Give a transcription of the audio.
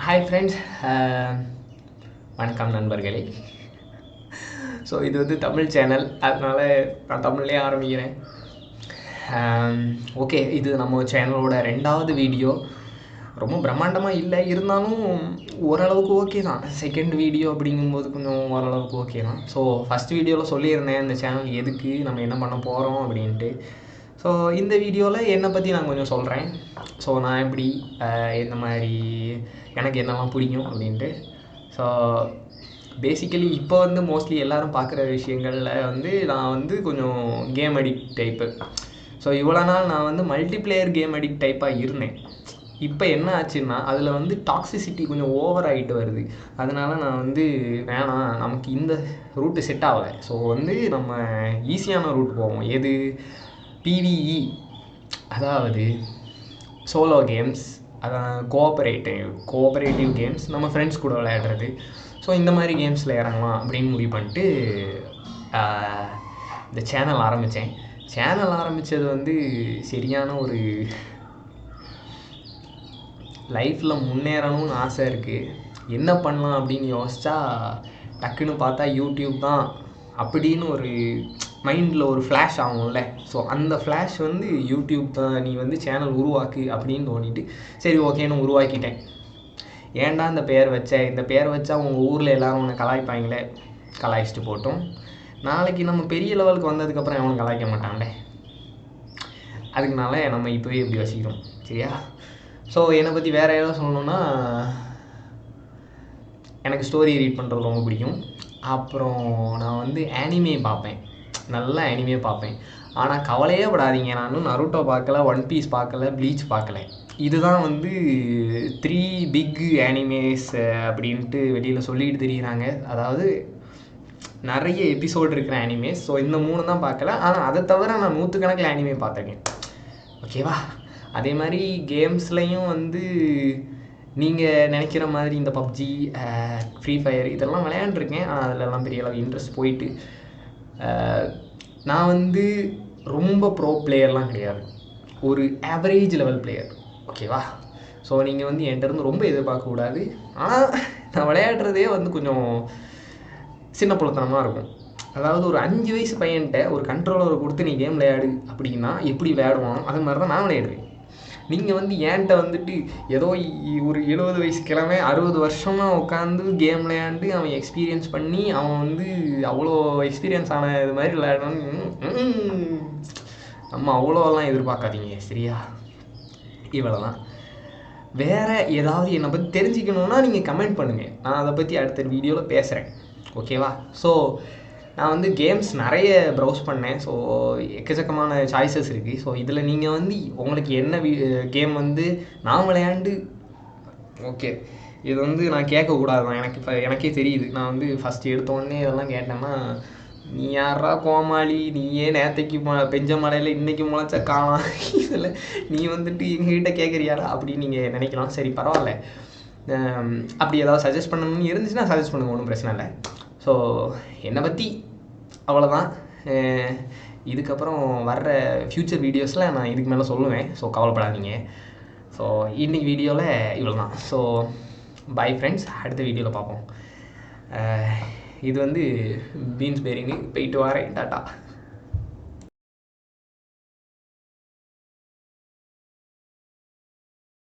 Hi friends, வணக்கம் நண்பர்களே. So இது வந்து தமிழ் சேனல், அதனால் நான் தமிழ்லேயே ஆரம்பிக்கிறேன். ஓகே, இது நம்ம சேனலோட 2வது வீடியோ. ரொம்ப பிரம்மாண்டமாக இல்லை, இருந்தாலும் ஓரளவுக்கு ஓகே தான். செகண்ட் வீடியோ அப்படிங்கும்போது கொஞ்சம் ஓரளவுக்கு ஓகே தான். ஸோ ஃபஸ்ட் வீடியோவில் சொல்லியிருந்தேன் இந்த சேனல் எதுக்கு, நம்ம என்ன பண்ண போகிறோம் அப்படின்ட்டு. ஸோ இந்த வீடியோவில் என்னை பற்றி நான் கொஞ்சம் சொல்கிறேன். ஸோ நான் எப்படி எந்த மாதிரி எனக்கு என்னெல்லாம் பிடிக்கும் அப்படின்ட்டு. ஸோ பேசிக்கலி இப்போ வந்து மோஸ்ட்லி எல்லோரும் பார்க்குற விஷயங்களில் வந்து நான் வந்து கொஞ்சம் கேம் அடிக்ட் டைப்பு. ஸோ இவ்வளோ நாள் நான் வந்து மல்டிப்ளேயர் கேம் அடிக்ட் டைப்பாக இருந்தேன். இப்போ என்ன ஆச்சுன்னா அதில் வந்து டாக்ஸிசிட்டி கொஞ்சம் ஓவர் ஆகிட்டு வருது. அதனால் நான் வந்து வேணாம், நமக்கு இந்த ரூட்டு செட் ஆகலை. ஸோ வந்து நம்ம ஈஸியான ரூட் போவோம். எது? அதாவது சோலோ கேம்ஸ், அதான் கோஆப்ரேட்டிவ் கேம்ஸ், நம்ம ஃப்ரெண்ட்ஸ் கூட விளையாடுறது. ஸோ இந்த மாதிரி கேம்ஸில் இறங்கலாம் அப்படின்னு முடிவு பண்ணிட்டு இந்த சேனல் ஆரம்பித்தேன். சேனல் ஆரம்பித்தது வந்து சரியான ஒரு லைஃப்பில் முன்னேறணும்னு ஆசை இருக்குது. என்ன பண்ணலாம் அப்படின்னு யோசித்தா டக்குன்னு பார்த்தா யூடியூப் தான் அப்படின்னு ஒரு மைண்டில் ஒரு ஃப்ளாஷ் ஆகும்ல. ஸோ அந்த ஃப்ளாஷ் வந்து யூடியூப் தான், நீ வந்து சேனல் உருவாக்கு அப்படின்னு தோணிட்டு சரி ஓகேன்னு உருவாக்கிட்டேன். ஏன்டா இந்த பேர் வச்சேன், இந்த பேர் வச்சா உங்கள் ஊரில் எல்லோரும் உன்னை கலாய்ப்பாங்களே, கலாய்ச்சிட்டு போட்டோம். நாளைக்கு நம்ம பெரிய லெவலுக்கு வந்ததுக்கப்புறம் எவனும் கலாய்க்க மாட்டான்ல. அதுக்குனால நம்ம இப்போவே இப்படி வசிக்கிறோம், சரியா? ஸோ என்னை பற்றி வேறு ஏதாவது சொல்லணுன்னா, எனக்கு ஸ்டோரி ரீட் பண்ணுறது ரொம்ப பிடிக்கும். அப்புறம் நான் வந்து ஆனிமே பார்ப்பேன், நல்லா ஆனிமே பார்ப்பேன். ஆனால் கவலையே படாதீங்க, நானும் நருட்டோ பார்க்கல, ஒன் பீஸ் பார்க்கல, ப்ளீச் பார்க்கல. இதுதான் வந்து 3 பிக் ஆனிமேஸ் அப்படின்ட்டு வெளியில் சொல்லிட்டு தெரியுறாங்க. அதாவது நிறைய எபிசோடு இருக்கிற ஆனிமேஸ். ஸோ இந்த 3 தான் பார்க்கல. ஆனால் அதை தவிர நான் 100கணக்கில் ஆனிமே பார்த்துருக்கேன், ஓகேவா? அதே மாதிரி கேம்ஸ்லையும் வந்து நீங்கள் நினைக்கிற மாதிரி இந்த பப்ஜி, ஃப்ரீ ஃபயர் இதெல்லாம் விளையாண்டுருக்கேன். ஆனால் அதிலெல்லாம் பெரிய அளவு இன்ட்ரெஸ்ட் போயிட்டு நான் வந்து ரொம்ப ப்ரோ பிளேயர்லாம் கிடையாது, ஒரு ஆவரேஜ் லெவல் பிளேயர், ஓகேவா? ஸோ நீங்கள் வந்து என்கிட்ட ரொம்ப எதிர்பார்க்கக்கூடாது. ஆனால் நான் விளையாடுறதே வந்து கொஞ்சம் சின்ன புலத்தனமாக இருக்கும். அதாவது ஒரு 5 வயசு பையன்கிட்ட ஒரு கண்ட்ரோலரை கொடுத்து நீ கேம் விளையாடு அப்படின்னா எப்படி விளையாடுவானோ அது மாதிரி தான் நான் விளையாடுவேன். நீங்கள் வந்து ஏன்ட்ட வந்துட்டு ஏதோ ஒரு 70 வயசு கிழமை 60 வருஷமாக உட்காந்து கேம் விளையாண்டு அவன் எக்ஸ்பீரியன்ஸ் பண்ணி அவன் வந்து அவ்வளோ எக்ஸ்பீரியன்ஸ் ஆன இது மாதிரி விளையாடணும்னு நம்ம அவ்வளோலாம் எதிர்பார்க்காதீங்க, சரியா? இவ்வளோ தான். வேறு ஏதாவது என்னை பற்றி தெரிஞ்சுக்கணுன்னா நீங்கள் கமெண்ட் பண்ணுங்கள், நான் அதை பற்றி அடுத்த வீடியோவில் பேசுகிறேன், ஓகேவா? ஸோ நான் வந்து கேம்ஸ் நிறைய ப்ரௌஸ் பண்ணேன். ஸோ எக்கச்சக்கமான சாய்ஸஸ் இருக்குது. ஸோ இதில் நீங்கள் வந்து உங்களுக்கு என்ன கேம் வந்து நான் விளையாண்டு, ஓகே இது வந்து நான் கேட்கக்கூடாது தான், எனக்கு இப்போ எனக்கே தெரியுது. நான் வந்து ஃபஸ்ட்டு எடுத்தோடனே இதெல்லாம் கேட்டேன்னா நீ யாரா கோமாளி, நீயே நேற்றைக்கு பெஞ்ச மழையில் இன்றைக்கி முளைச்ச காணாம், இதில் நீ வந்துட்டு எங்ககிட்ட கேட்குறியாடா அப்படின்னு நீங்கள் நினைக்கலாம். சரி பரவாயில்ல, அப்படி ஏதாவது சஜஸ்ட் பண்ணணும்னு இருந்துச்சுன்னா சஜஸ்ட் பண்ணுங்க, ஒன்றும் பிரச்சனை இல்லை. ஸோ என்னை பற்றி அவ்வளோதான். இதுக்கப்புறம் வர்ற ஃப்யூச்சர் வீடியோஸில் நான் இதுக்கு மேலே சொல்லுவேன். ஸோ கவலைப்படாதீங்க. ஸோ இன்றைக்கி வீடியோவில் இவ்வளோ தான். ஸோ பை ஃப்ரெண்ட்ஸ், அடுத்த வீடியோவில் பார்ப்போம். இது வந்து பீன்ஸ் பேரிங்கு, போயிட்டு வரேன், டாட்டா.